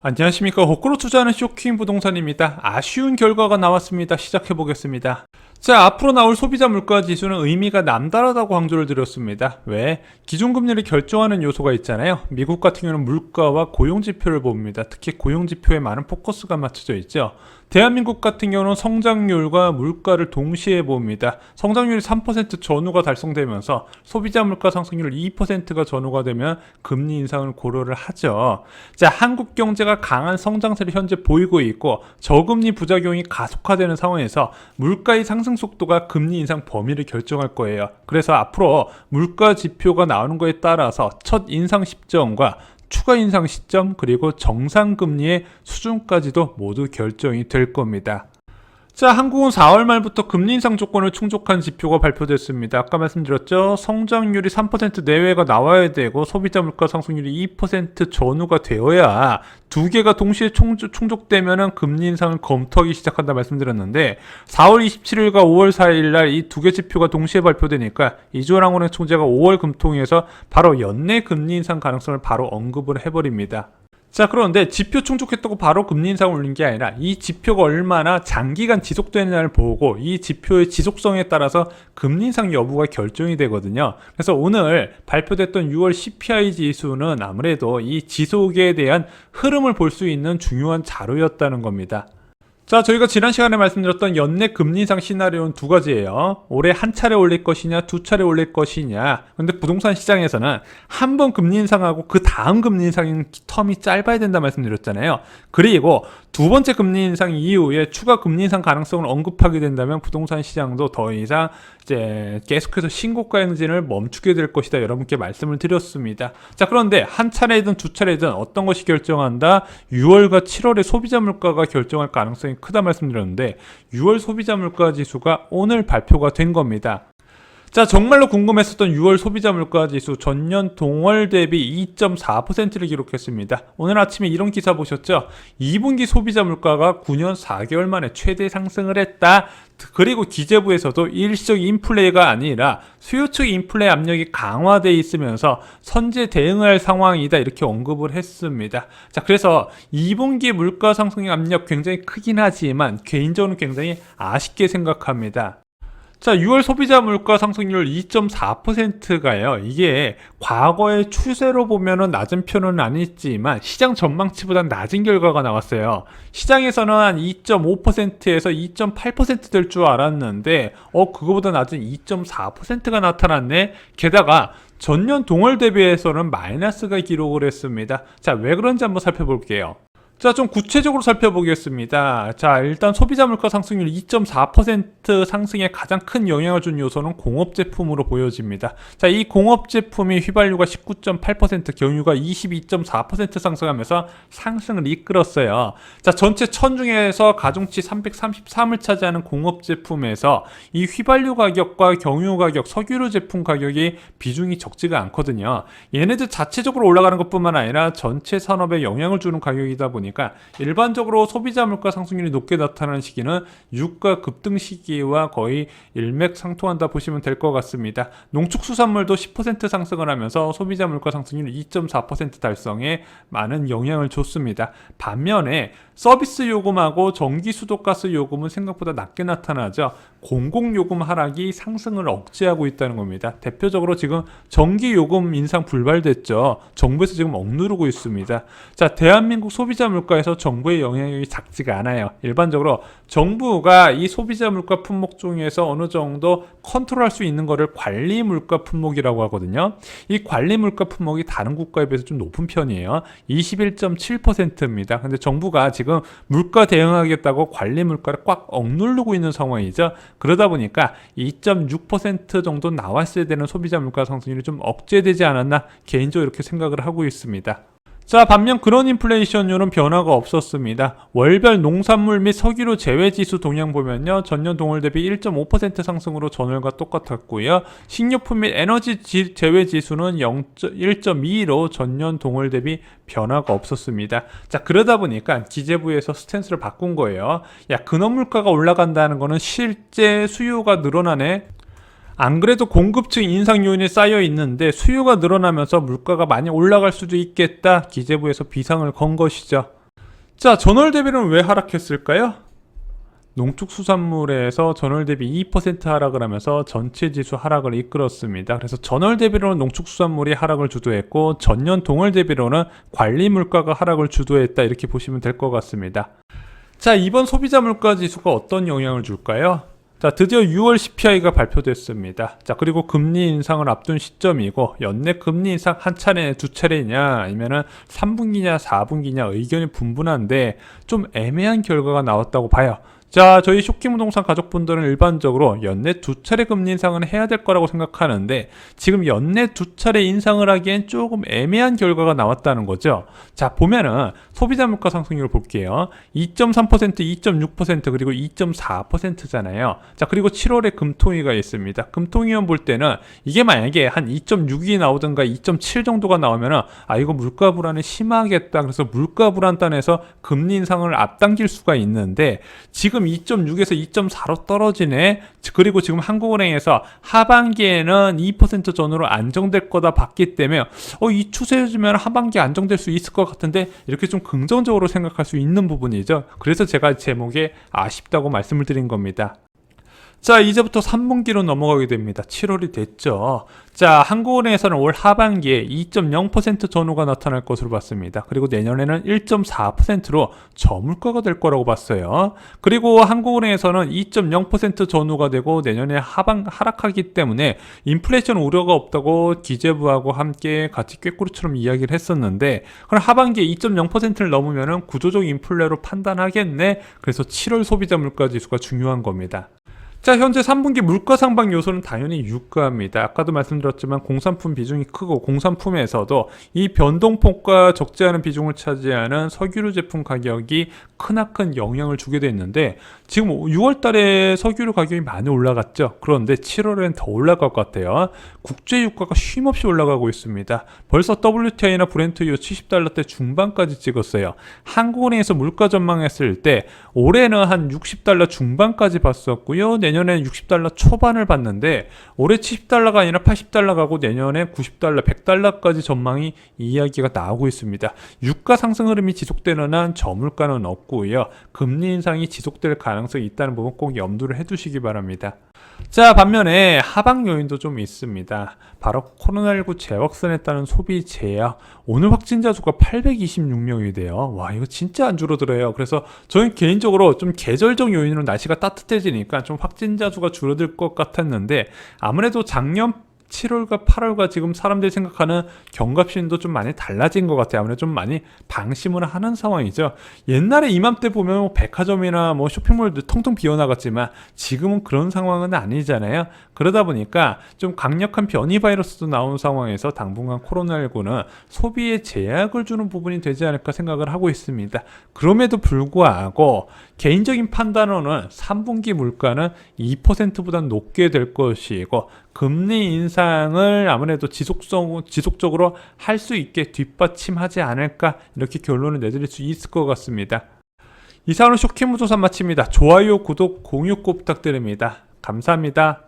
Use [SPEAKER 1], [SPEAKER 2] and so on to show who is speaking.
[SPEAKER 1] 안녕하십니까. 거꾸로 투자하는 쇼킹 부동산입니다. 아쉬운 결과가 나왔습니다. 시작해보겠습니다. 자, 앞으로 나올 소비자 물가 지수는 의미가 남다르다고 강조를 드렸습니다. 왜? 기준금리를 결정하는 요소가 있잖아요. 미국 같은 경우는 물가와 고용지표를 봅니다. 특히 고용지표에 많은 포커스가 맞춰져 있죠. 대한민국 같은 경우는 성장률과 물가를 동시에 봅니다. 성장률이 3% 전후가 달성되면서 소비자 물가 상승률 2%가 전후가 되면 금리 인상을 고려를 하죠. 자, 한국 경제가 강한 성장세를 현재 보이고 있고 저금리 부작용이 가속화되는 상황에서 물가의 상승 속도가 금리 인상 범위를 결정할 거예요. 그래서 앞으로 물가 지표가 나오는 거에 따라서 첫 인상 시점과 추가 인상 시점 그리고 정상금리의 수준까지도 모두 결정이 될 겁니다. 자, 한국은 4월 말부터 금리 인상 조건을 충족한 지표가 발표됐습니다. 아까 말씀드렸죠. 성장률이 3% 내외가 나와야 되고 소비자 물가 상승률이 2% 전후가 되어야 두 개가 동시에 충족되면 금리 인상을 검토하기 시작한다 말씀드렸는데 4월 27일과 5월 4일 날 이 두 개 지표가 동시에 발표되니까 이주환은행 총재가 5월 금통위에서 바로 연내 금리 인상 가능성을 바로 언급을 해버립니다. 자, 그런데 지표 충족했다고 바로 금리 인상을 올린 게 아니라 이 지표가 얼마나 장기간 지속되느냐를 보고 이 지표의 지속성에 따라서 금리 인상 여부가 결정이 되거든요. 그래서 오늘 발표됐던 6월 CPI 지수는 아무래도 이 지속에 대한 흐름을 볼 수 있는 중요한 자료였다는 겁니다. 자, 저희가 지난 시간에 말씀드렸던 연내 금리 인상 시나리오는 두 가지예요. 올해 한 차례 올릴 것이냐, 두 차례 올릴 것이냐. 근데 부동산 시장에서는 한 번 금리 인상하고 그 다음 금리 인상 텀이 짧아야 된다 말씀드렸잖아요. 그리고 두 번째 금리 인상 이후에 추가 금리 인상 가능성을 언급하게 된다면 부동산 시장도 더 이상 이제 계속해서 신고가 행진을 멈추게 될 것이다. 여러분께 말씀을 드렸습니다. 자, 그런데 한 차례든 두 차례든 어떤 것이 결정한다? 6월과 7월의 소비자 물가가 결정할 가능성이 크다 말씀드렸는데 6월 소비자 물가 지수가 오늘 발표가 된 겁니다. 자, 정말로 궁금했었던 6월 소비자 물가 지수 전년 동월 대비 2.4%를 기록했습니다. 오늘 아침에 이런 기사 보셨죠? 2분기 소비자 물가가 9년 4개월 만에 최대 상승을 했다. 그리고 기재부에서도 일시적 인플레가 아니라 수요측 인플레 압력이 강화되어 있으면서 선제 대응할 상황이다 이렇게 언급을 했습니다. 자, 그래서 2분기 물가 상승의 압력 굉장히 크긴 하지만 개인적으로 굉장히 아쉽게 생각합니다. 자, 6월 소비자 물가 상승률 2.4%가요. 이게 과거의 추세로 보면은 낮은 편은 아니지만 시장 전망치보다 낮은 결과가 나왔어요. 시장에서는 한 2.5%에서 2.8% 될 줄 알았는데 그거보다 낮은 2.4%가 나타났네. 게다가 전년 동월 대비해서는 마이너스가 기록을 했습니다. 자, 왜 그런지 한번 살펴볼게요. 자, 좀 구체적으로 살펴보겠습니다. 자, 일단 소비자 물가 상승률 2.4% 상승에 가장 큰 영향을 준 요소는 공업제품으로 보여집니다. 자, 이 공업제품이 휘발유가 19.8%, 경유가 22.4% 상승하면서 상승을 이끌었어요. 자, 전체 천 중에서 가중치 333을 차지하는 공업제품에서 이 휘발유 가격과 경유 가격, 석유류 제품 가격이 비중이 적지가 않거든요. 얘네들 자체적으로 올라가는 것뿐만 아니라 전체 산업에 영향을 주는 가격이다 보니 일반적으로 소비자 물가 상승률이 높게 나타나는 시기는 유가 급등 시기와 거의 일맥상통한다 보시면 될 것 같습니다. 농축수산물도 10% 상승을 하면서 소비자 물가 상승률 2.4% 달성에 많은 영향을 줬습니다. 반면에 서비스 요금하고 전기, 수도, 가스 요금은 생각보다 낮게 나타나죠. 공공요금 하락이 상승을 억제하고 있다는 겁니다. 대표적으로 지금 전기 요금 인상 불발됐죠. 정부에서 지금 억누르고 있습니다. 자, 대한민국 소비자 물가에서 정부의 영향력이 작지가 않아요. 일반적으로 정부가 이 소비자 물가 품목 중에서 어느 정도 컨트롤할 수 있는 거를 관리 물가 품목이라고 하거든요. 이 관리 물가 품목이 다른 국가에 비해서 좀 높은 편이에요. 21.7%입니다. 근데 정부가 지금 물가 대응하겠다고 관리 물가를 꽉 억누르고 있는 상황이죠. 그러다 보니까 2.6% 정도 나왔어야 되는 소비자 물가 상승률이 좀 억제되지 않았나 개인적으로 이렇게 생각을 하고 있습니다. 자, 반면 그런 인플레이션율은 변화가 없었습니다. 월별 농산물 및 석유류 제외지수 동향 보면요. 전년 동월 대비 1.5% 상승으로 전월과 똑같았고요. 식료품 및 에너지 제외지수는 1.22로 전년 동월 대비 변화가 없었습니다. 자, 그러다 보니까 기재부에서 스탠스를 바꾼 거예요. 야, 근원 물가가 올라간다는 거는 실제 수요가 늘어나네. 안 그래도 공급층 인상 요인이 쌓여 있는데 수요가 늘어나면서 물가가 많이 올라갈 수도 있겠다. 기재부에서 비상을 건 것이죠. 자, 전월 대비는 왜 하락했을까요? 농축수산물에서 전월 대비 2% 하락을 하면서 전체 지수 하락을 이끌었습니다. 그래서 전월 대비로는 농축수산물이 하락을 주도했고 전년 동월 대비로는 관리 물가가 하락을 주도했다. 이렇게 보시면 될 것 같습니다. 자, 이번 소비자 물가 지수가 어떤 영향을 줄까요? 자, 드디어 6월 CPI가 발표됐습니다. 자, 그리고 금리 인상을 앞둔 시점이고 연내 금리 인상 한 차례, 두 차례냐 아니면은 3분기냐 4분기냐 의견이 분분한데 좀 애매한 결과가 나왔다고 봐요. 자, 저희 쇼킹부동산 가족분들은 일반적으로 연내 두 차례 금리 인상은 해야 될 거라고 생각하는데 지금 연내 두 차례 인상을 하기엔 조금 애매한 결과가 나왔다는 거죠. 자, 보면은 소비자 물가 상승률을 볼게요. 2.3%, 2.6% 그리고 2.4%잖아요. 자, 그리고 7월에 금통위가 있습니다. 금통위원 볼 때는 이게 만약에 한 2.6이 나오든가 2.7 정도가 나오면은 아, 이거 물가 불안이 심하겠다. 그래서 물가 불안단에서 금리 인상을 앞당길 수가 있는데 지금 2.6에서 2.4로 떨어지네. 그리고 지금 한국은행에서 하반기에는 2% 전후로 안정될 거다 봤기 때문에 이 추세주면 하반기 안정될 수 있을 것 같은데 이렇게 좀 긍정적으로 생각할 수 있는 부분이죠. 그래서 제가 제목에 아쉽다고 말씀을 드린 겁니다. 자, 이제부터 3분기로 넘어가게 됩니다. 7월이 됐죠. 자, 한국은행에서는 올 하반기에 2.0% 전후가 나타날 것으로 봤습니다. 그리고 내년에는 1.4%로 저물가가 될 거라고 봤어요. 그리고 한국은행에서는 2.0% 전후가 되고 내년에 하락하기 때문에 인플레이션 우려가 없다고 기재부하고 함께 같이 꾀꼬리처럼 이야기를 했었는데 그럼 하반기에 2.0%를 넘으면 구조적 인플레로 판단하겠네. 그래서 7월 소비자 물가 지수가 중요한 겁니다. 자, 현재 3분기 물가 상방 요소는 당연히 유가입니다. 아까도 말씀드렸지만 공산품 비중이 크고 공산품에서도 이 변동폭과 적지 않은 비중을 차지하는 석유류 제품 가격이 크나큰 영향을 주게 됐는데 지금 6월 달에 석유류 가격이 많이 올라갔죠. 그런데 7월에는 더 올라갈 것 같아요. 국제 유가가 쉼없이 올라가고 있습니다. 벌써 WTI나 브렌트유 70달러대 중반까지 찍었어요. 한국은행에서 물가 전망했을 때 올해는 한 60달러 중반까지 봤었고요. 내년에는 60달러 초반을 봤는데 올해 70달러가 아니라 80달러 가고 내년에 90달러, 100달러까지 전망이 이야기가 나오고 있습니다. 유가 상승 흐름이 지속되는 한 저물가는 없고요. 금리 인상이 지속될 가능성이 있다는 부분 꼭 염두를 해두시기 바랍니다. 자, 반면에 하방 요인도 좀 있습니다. 바로 코로나19 재확산에 따른 소비 제약. 오늘 확진자 수가 826명이 돼요. 와, 이거 진짜 안 줄어들어요. 그래서 저는 개인적으로 좀 계절적 요인으로 날씨가 따뜻해지니까 좀 확진자 수가 줄어들 것 같았는데 아무래도 작년 7월과 8월과 지금 사람들이 생각하는 경각심도 좀 많이 달라진 것 같아요. 아무래도 좀 많이 방심을 하는 상황이죠. 옛날에 이맘때 보면 백화점이나 쇼핑몰도 텅텅 비어나갔지만 지금은 그런 상황은 아니잖아요. 그러다 보니까 좀 강력한 변이 바이러스도 나온 상황에서 당분간 코로나19는 소비에 제약을 주는 부분이 되지 않을까 생각을 하고 있습니다. 그럼에도 불구하고 개인적인 판단으로는 3분기 물가는 2%보다 높게 될 것이고 금리 인상을 아무래도 지속적으로 할 수 있게 뒷받침하지 않을까 이렇게 결론을 내드릴 수 있을 것 같습니다. 이상으로 쇼킹무조사 마칩니다. 좋아요, 구독, 공유 꼭 부탁드립니다. 감사합니다.